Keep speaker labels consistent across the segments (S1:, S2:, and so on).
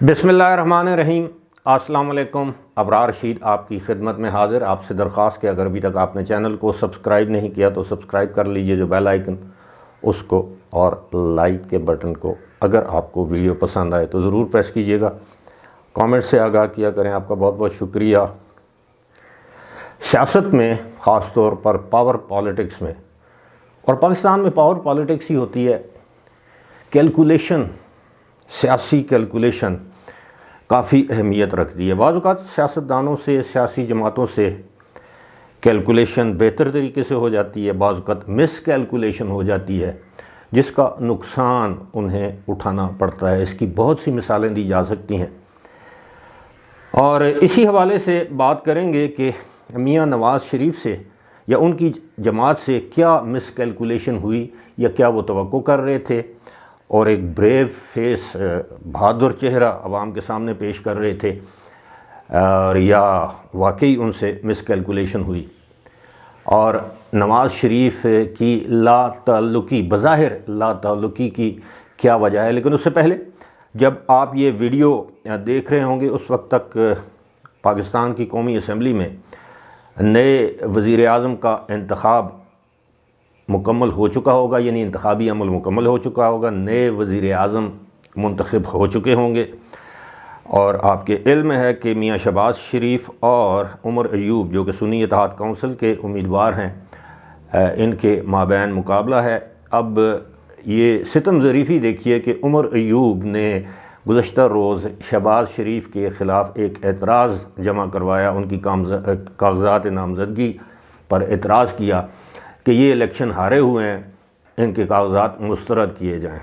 S1: بسم اللہ الرحمن الرحیم۔ السلام علیکم۔ ابرار رشید آپ کی خدمت میں حاضر۔ آپ سے درخواست کہ اگر ابھی تک آپ نے چینل کو سبسکرائب نہیں کیا تو سبسکرائب کر لیجئے، جو بیل آئیکن اس کو، اور لائک کے بٹن کو اگر آپ کو ویڈیو پسند آئے تو ضرور پریس کیجئے گا۔ کامنٹ سے آگاہ کیا کریں۔ آپ کا بہت بہت شکریہ۔ سیاست میں، خاص طور پر پاور پالیٹکس میں، اور پاکستان میں پاور پالیٹکس ہی ہوتی ہے، کیلکولیشن، سیاسی کیلکولیشن کافی اہمیت رکھتی ہے۔ بعض اوقات سیاستدانوں سے، سیاسی جماعتوں سے کیلکولیشن بہتر طریقے سے ہو جاتی ہے، بعض اوقات مس کیلکولیشن ہو جاتی ہے جس کا نقصان انہیں اٹھانا پڑتا ہے۔ اس کی بہت سی مثالیں دی جا سکتی ہیں، اور اسی حوالے سے بات کریں گے کہ میاں نواز شریف سے یا ان کی جماعت سے کیا مس کیلکولیشن ہوئی، یا کیا وہ توقع کر رہے تھے اور ایک بریو فیس، بہادر چہرہ عوام کے سامنے پیش کر رہے تھے، اور یا واقعی ان سے مس کیلکولیشن ہوئی۔ اور نواز شریف کی لا تعلقی، بظاہر لا تعلقی کی کیا وجہ ہے۔ لیکن اس سے پہلے جب آپ یہ ویڈیو دیکھ رہے ہوں گے اس وقت تک پاکستان کی قومی اسمبلی میں نئے وزیر اعظم کا انتخاب مکمل ہو چکا ہوگا، یعنی انتخابی عمل مکمل ہو چکا ہوگا، نئے وزیر اعظم منتخب ہو چکے ہوں گے، اور آپ کے علم ہے کہ میاں شہباز شریف اور عمر ایوب جو کہ سنی اتحاد کونسل کے امیدوار ہیں، ان کے مابین مقابلہ ہے۔ اب یہ ستم ظریفی دیکھیے کہ عمر ایوب نے گزشتہ روز شہباز شریف کے خلاف ایک اعتراض جمع کروایا، ان کی کاغذات نامزدگی پر اعتراض کیا کہ یہ الیکشن ہارے ہوئے ہیں، ان کے کاغذات مسترد کیے جائیں۔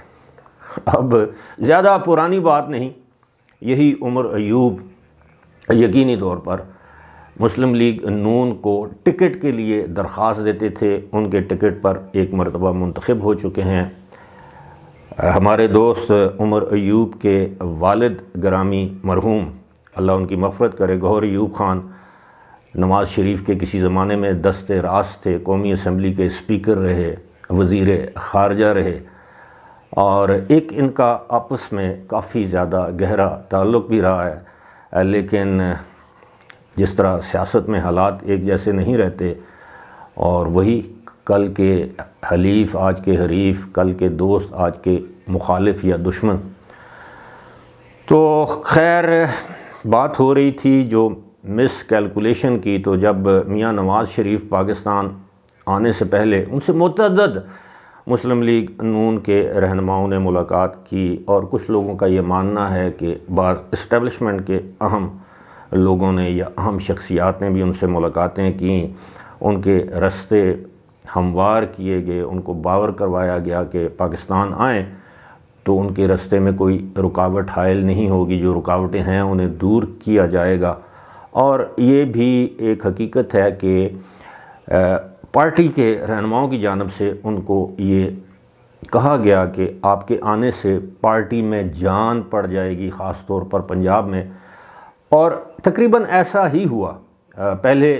S1: اب زیادہ پرانی بات نہیں، یہی عمر ایوب یقینی طور پر مسلم لیگ نون کو ٹکٹ کے لیے درخواست دیتے تھے، ان کے ٹکٹ پر ایک مرتبہ منتخب ہو چکے ہیں۔ ہمارے دوست عمر ایوب کے والد گرامی مرحوم، اللہ ان کی مغفرت کرے، گوہر ایوب خان نواز شریف کے کسی زمانے میں دست راست تھے، قومی اسمبلی کے اسپیکر رہے، وزیر خارجہ رہے، اور ایک ان کا آپس میں کافی زیادہ گہرا تعلق بھی رہا ہے۔ لیکن جس طرح سیاست میں حالات ایک جیسے نہیں رہتے، اور وہی کل کے حلیف آج کے حریف، کل کے دوست آج کے مخالف یا دشمن۔ تو خیر، بات ہو رہی تھی جو مس کیلکولیشن کی، تو جب میاں نواز شریف پاکستان آنے سے پہلے ان سے متعدد مسلم لیگ نون کے رہنماؤں نے ملاقات کی، اور کچھ لوگوں کا یہ ماننا ہے کہ بعض اسٹیبلشمنٹ کے اہم لوگوں نے یا اہم شخصیات نے بھی ان سے ملاقاتیں کیں، ان کے رستے ہموار کیے گئے، ان کو باور کروایا گیا کہ پاکستان آئیں تو ان کے رستے میں کوئی رکاوٹ حائل نہیں ہوگی، جو رکاوٹیں ہیں انہیں دور کیا جائے گا۔ اور یہ بھی ایک حقیقت ہے کہ پارٹی کے رہنماؤں کی جانب سے ان کو یہ کہا گیا کہ آپ کے آنے سے پارٹی میں جان پڑ جائے گی، خاص طور پر پنجاب میں، اور تقریباً ایسا ہی ہوا۔ پہلے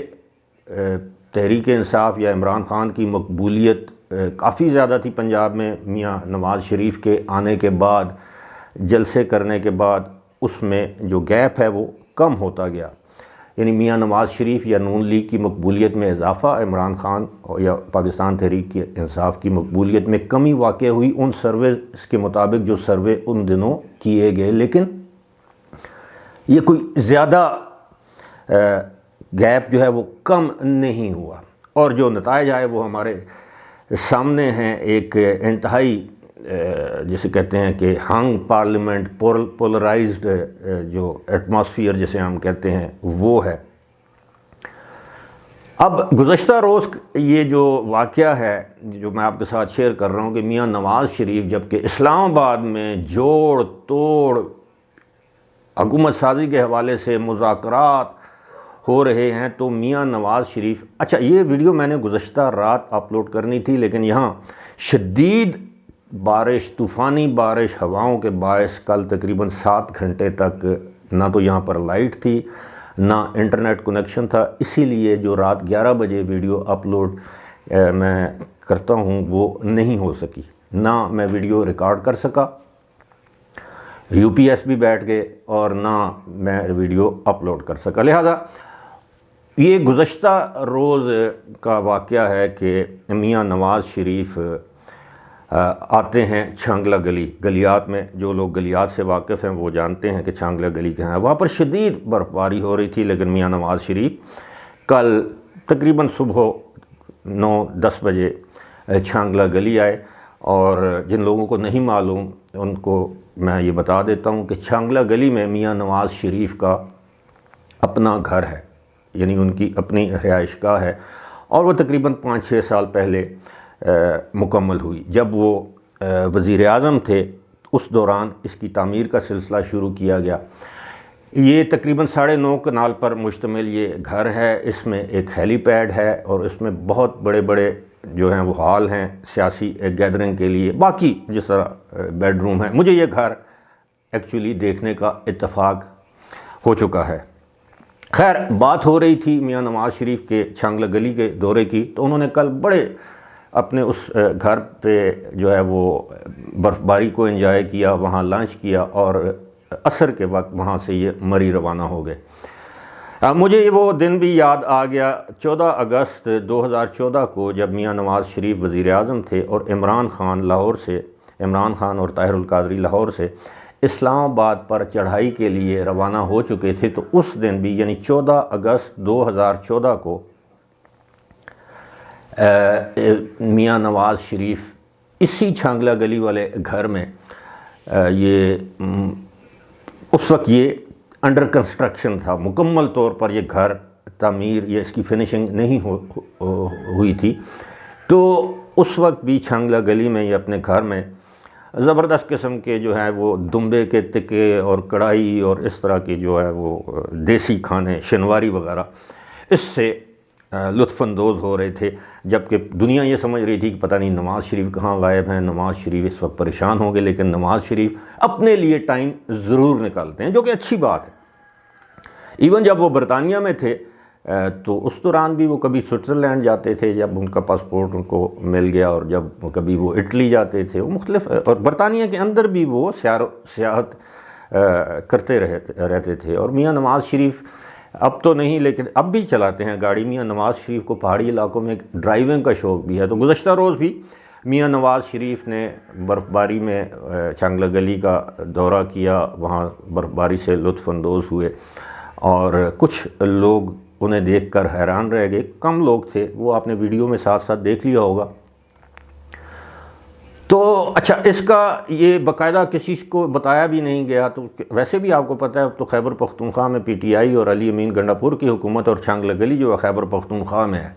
S1: تحریک انصاف یا عمران خان کی مقبولیت کافی زیادہ تھی پنجاب میں، میاں نواز شریف کے آنے کے بعد، جلسے کرنے کے بعد اس میں جو گیپ ہے وہ کم ہوتا گیا، یعنی میاں نواز شریف یا نون لیگ کی مقبولیت میں اضافہ، عمران خان یا پاکستان تحریک انصاف کی مقبولیت میں کمی واقع ہوئی ان سروے کے مطابق جو سروے ان دنوں کیے گئے۔ لیکن یہ کوئی زیادہ گیپ جو ہے وہ کم نہیں ہوا، اور جو نتائج آئے وہ ہمارے سامنے ہیں۔ ایک انتہائی جسے کہتے ہیں کہ ہنگ پارلیمنٹ، پولرائزڈ جو ایٹماسفیئر جسے ہم کہتے ہیں وہ ہے۔ اب گزشتہ روز یہ جو واقعہ ہے جو میں آپ کے ساتھ شیئر کر رہا ہوں کہ میاں نواز شریف جبکہ اسلام آباد میں جوڑ توڑ حکومت سازی کے حوالے سے مذاکرات ہو رہے ہیں، تو میاں نواز شریف، اچھا یہ ویڈیو میں نے گزشتہ رات اپلوڈ کرنی تھی، لیکن یہاں شدید بارش، طوفانی بارش، ہواؤں کے باعث کل تقریباً 7 گھنٹے تک نہ تو یہاں پر لائٹ تھی، نہ انٹرنیٹ کنیکشن تھا، اسی لیے جو رات 11 بجے ویڈیو اپلوڈ میں کرتا ہوں وہ نہیں ہو سکی، نہ میں ویڈیو ریکارڈ کر سکا، UPS بھی بیٹھ گئے اور نہ میں ویڈیو اپلوڈ کر سکا۔ لہذا یہ گزشتہ روز کا واقعہ ہے کہ میاں نواز شریف آتے ہیں چھانگلہ گلی، گلیات میں۔ جو لوگ گلیات سے واقف ہیں وہ جانتے ہیں کہ چھانگلہ گلی کہاں ہے۔ وہاں پر شدید برفباری ہو رہی تھی، لیکن میاں نواز شریف کل تقریباً صبح 9-10 بجے چھانگلہ گلی آئے، اور جن لوگوں کو نہیں معلوم ان کو میں یہ بتا دیتا ہوں کہ چھانگلہ گلی میں میاں نواز شریف کا اپنا گھر ہے، یعنی ان کی اپنی رہائش گاہ ہے، اور وہ تقریباً 5-6 سال پہلے مکمل ہوئی۔ جب وہ وزیر اعظم تھے اس دوران اس کی تعمیر کا سلسلہ شروع کیا گیا۔ یہ تقریباً 9.5 کنال پر مشتمل یہ گھر ہے۔ اس میں ایک ہیلی پیڈ ہے، اور اس میں بہت بڑے بڑے جو ہیں وہ ہال ہیں سیاسی گیدرنگ کے لیے، باقی جس طرح بیڈ روم ہے۔ مجھے یہ گھر ایکچولی دیکھنے کا اتفاق ہو چکا ہے۔ خیر، بات ہو رہی تھی میاں نواز شریف کے چھانگلہ گلی کے دورے کی، تو انہوں نے کل بڑے اپنے اس گھر پہ جو ہے وہ برفباری کو انجوائے کیا، وہاں لنچ کیا، اور عصر کے وقت وہاں سے یہ مری روانہ ہو گئے۔ مجھے وہ دن بھی یاد آ گیا، 14 اگست 2014 کو، جب میاں نواز شریف وزیر اعظم تھے اور عمران خان اور طاہر القادری لاہور سے اسلام آباد پر چڑھائی کے لیے روانہ ہو چکے تھے۔ تو اس دن بھی یعنی 14 اگست 2014 کو میاں نواز شریف اسی چھانگلہ گلی والے گھر میں اس وقت یہ انڈر کنسٹرکشن تھا، مکمل طور پر یہ گھر تعمیر یا اس کی فنشنگ نہیں ہوئی تھی۔ تو اس وقت بھی چھانگلہ گلی میں یہ اپنے گھر میں زبردست قسم کے جو ہے وہ دمبے کے تکے اور کڑھائی اور اس طرح کے جو ہے وہ دیسی کھانے، شنواری وغیرہ، اس سے لطف اندوز ہو رہے تھے، جبکہ دنیا یہ سمجھ رہی تھی کہ پتہ نہیں نواز شریف کہاں غائب ہیں، نواز شریف اس وقت پریشان ہوں گے، لیکن نواز شریف اپنے لیے ٹائم ضرور نکالتے ہیں، جو کہ اچھی بات ہے۔ ایون جب وہ برطانیہ میں تھے تو اس دوران بھی وہ کبھی سوئٹزرلینڈ جاتے تھے جب ان کا پاسپورٹ ان کو مل گیا، اور جب کبھی وہ اٹلی جاتے تھے، وہ مختلف، اور برطانیہ کے اندر بھی وہ سیاحت کرتے رہتے تھے۔ اور میاں نواز شریف اب تو نہیں لیکن اب بھی چلاتے ہیں گاڑی۔ میاں نواز شریف کو پہاڑی علاقوں میں ڈرائیونگ کا شوق بھی ہے۔ تو گزشتہ روز بھی میاں نواز شریف نے برفباری میں چھانگلہ گلی کا دورہ کیا، وہاں برفباری سے لطف اندوز ہوئے، اور کچھ لوگ انہیں دیکھ کر حیران رہ گئے، کم لوگ تھے، وہ آپ نے ویڈیو میں ساتھ ساتھ دیکھ لیا ہوگا۔ تو اچھا، اس کا یہ باقاعدہ کسی کو بتایا بھی نہیں گیا، تو ویسے بھی آپ کو پتہ ہے تو خیبر پختونخوا میں PTI اور علی امین گنڈا پور کی حکومت، اور چھانگلہ گلی جو ہے خیبر پختونخوا میں ہے،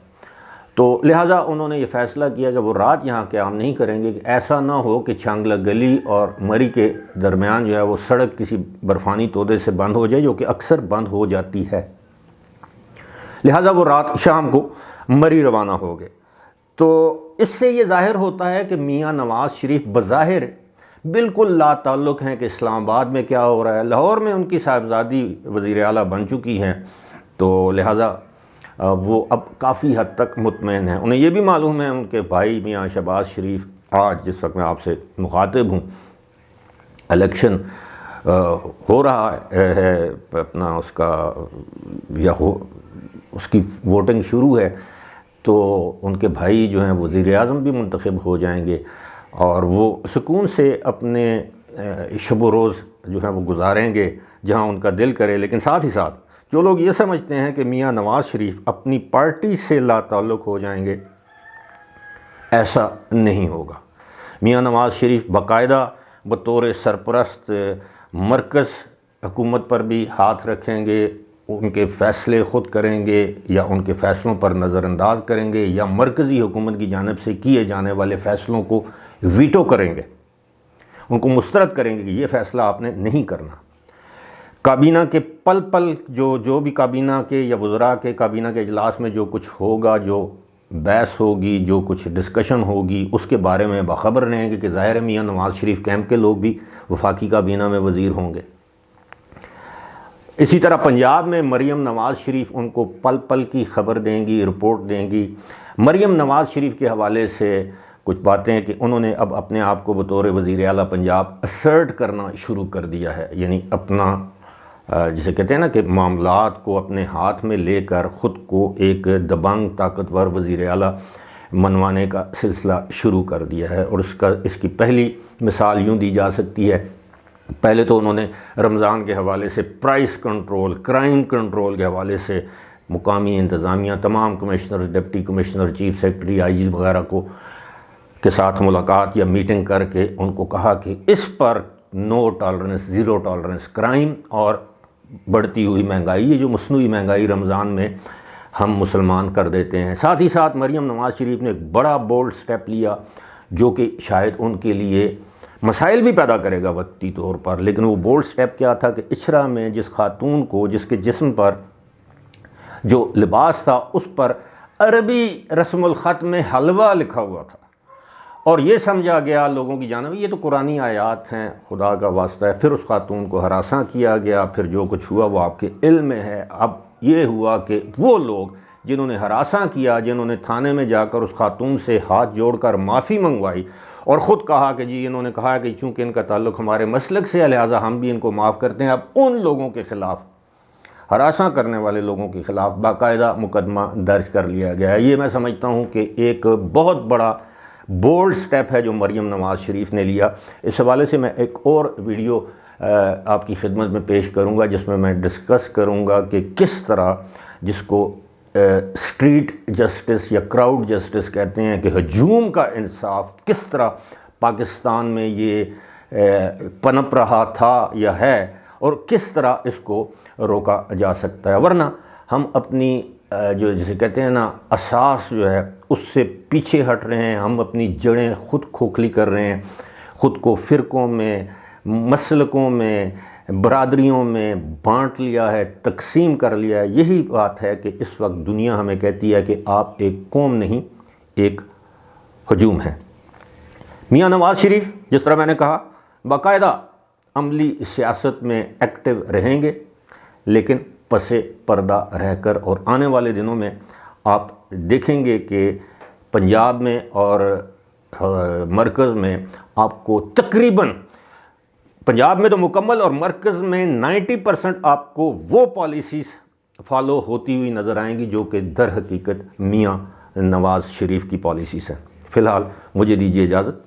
S1: تو لہٰذا انہوں نے یہ فیصلہ کیا کہ وہ رات یہاں قیام نہیں کریں گے، کہ ایسا نہ ہو کہ چھانگلہ گلی اور مری کے درمیان جو ہے وہ سڑک کسی برفانی تودے سے بند ہو جائے، جو کہ اکثر بند ہو جاتی ہے۔ لہٰذا وہ رات شام کو مری روانہ ہو گئے۔ تو اس سے یہ ظاہر ہوتا ہے کہ میاں نواز شریف بظاہر بالکل لا تعلق ہیں کہ اسلام آباد میں کیا ہو رہا ہے۔ لاہور میں ان کی صاحبزادی وزیر اعلیٰ بن چکی ہیں، تو لہٰذا وہ اب کافی حد تک مطمئن ہیں۔ انہیں یہ بھی معلوم ہے ان کے بھائی میاں شہباز شریف، آج جس وقت میں آپ سے مخاطب ہوں، الیکشن ہو رہا ہے اپنا اس کا اس کی ووٹنگ شروع ہے، تو ان کے بھائی جو ہیں وزیر اعظم بھی منتخب ہو جائیں گے، اور وہ سکون سے اپنے شب و روز جو ہیں وہ گزاریں گے جہاں ان کا دل کرے۔ لیکن ساتھ ہی ساتھ جو لوگ یہ سمجھتے ہیں کہ میاں نواز شریف اپنی پارٹی سے لا تعلق ہو جائیں گے، ایسا نہیں ہوگا۔ میاں نواز شریف باقاعدہ بطور سرپرست مرکز حکومت پر بھی ہاتھ رکھیں گے، ان کے فیصلے خود کریں گے، یا ان کے فیصلوں پر نظر انداز کریں گے، یا مرکزی حکومت کی جانب سے کیے جانے والے فیصلوں کو ویٹو کریں گے، ان کو مسترد کریں گے کہ یہ فیصلہ آپ نے نہیں کرنا۔ کابینہ کے پل پل جو بھی کابینہ کے یا وزراء کے کابینہ کے اجلاس میں جو کچھ ہوگا، جو بحث ہوگی، جو کچھ ڈسکشن ہوگی، اس کے بارے میں باخبر رہیں گے کہ ظاہر ہے میاں نواز شریف کیمپ کے لوگ بھی وفاقی کابینہ میں وزیر ہوں گے۔ اسی طرح پنجاب میں مریم نواز شریف ان کو پل پل کی خبر دیں گی، رپورٹ دیں گی۔ مریم نواز شریف کے حوالے سے کچھ باتیں کہ انہوں نے اب اپنے آپ کو بطور وزیر اعلیٰ پنجاب اسرٹ کرنا شروع کر دیا ہے، یعنی اپنا جسے کہتے ہیں نا کہ معاملات کو اپنے ہاتھ میں لے کر خود کو ایک دبنگ طاقتور وزیر اعلیٰ منوانے کا سلسلہ شروع کر دیا ہے۔ اور اس کی پہلی مثال یوں دی جا سکتی ہے، پہلے تو انہوں نے رمضان کے حوالے سے پرائس کنٹرول، کرائم کنٹرول کے حوالے سے مقامی انتظامیہ، تمام commissioners, deputy commissioner, chief secretary, I G وغیرہ کے ساتھ ملاقات یا میٹنگ کر کے ان کو کہا کہ اس پر نو ٹالرنس، زیرو ٹالرنس کرائم اور بڑھتی ہوئی مہنگائی، یہ جو مصنوعی مہنگائی رمضان میں ہم مسلمان کر دیتے ہیں۔ ساتھ ہی ساتھ مریم نواز شریف نے ایک بڑا بولڈ سٹیپ لیا جو کہ شاید ان کے لیے مسائل بھی پیدا کرے گا وقتی طور پر، لیکن وہ بولڈ سٹیپ کیا تھا کہ اچھرا میں جس خاتون کو، جس کے جسم پر جو لباس تھا اس پر عربی رسم الخط میں حلوہ لکھا ہوا تھا، اور یہ سمجھا گیا لوگوں کی جانب یہ تو قرآنی آیات ہیں، خدا کا واسطہ ہے۔ پھر اس خاتون کو ہراساں کیا گیا، پھر جو کچھ ہوا وہ آپ کے علم میں ہے۔ اب یہ ہوا کہ وہ لوگ جنہوں نے ہراساں کیا، جنہوں نے تھانے میں جا کر اس خاتون سے ہاتھ جوڑ کر معافی منگوائی اور خود کہا کہ جی انہوں نے کہا کہ چونکہ ان کا تعلق ہمارے مسلک سے ہے لہٰذا ہم بھی ان کو معاف کرتے ہیں، اب ان لوگوں کے خلاف، ہراساں کرنے والے لوگوں کے خلاف باقاعدہ مقدمہ درج کر لیا گیا ہے۔ یہ میں سمجھتا ہوں کہ ایک بہت بڑا بولڈ سٹیپ ہے جو مریم نواز شریف نے لیا۔ اس حوالے سے میں ایک اور ویڈیو آپ کی خدمت میں پیش کروں گا جس میں میں ڈسکس کروں گا کہ کس طرح جس کو اسٹریٹ جسٹس یا کراؤڈ جسٹس کہتے ہیں کہ ہجوم کا انصاف کس طرح پاکستان میں یہ پنپ رہا تھا یا ہے اور کس طرح اس کو روکا جا سکتا ہے، ورنہ ہم اپنی جو جسے کہتے ہیں نا اساس جو ہے اس سے پیچھے ہٹ رہے ہیں، ہم اپنی جڑیں خود کھوکھلی کر رہے ہیں، خود کو فرقوں میں، مسلکوں میں، برادریوں میں بانٹ لیا ہے، تقسیم کر لیا ہے۔ یہی بات ہے کہ اس وقت دنیا ہمیں کہتی ہے کہ آپ ایک قوم نہیں، ایک ہجوم ہے۔ میاں نواز شریف جس طرح میں نے کہا باقاعدہ عملی سیاست میں ایکٹیو رہیں گے، لیکن پس پردہ رہ کر، اور آنے والے دنوں میں آپ دیکھیں گے کہ پنجاب میں اور مرکز میں آپ کو تقریباً، پنجاب میں تو مکمل اور مرکز میں 90% آپ کو وہ پالیسیز فالو ہوتی ہوئی نظر آئیں گی جو کہ در حقیقت میاں نواز شریف کی پالیسیز ہیں۔ فی الحال مجھے دیجیے اجازت،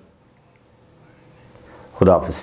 S1: خدا حافظ۔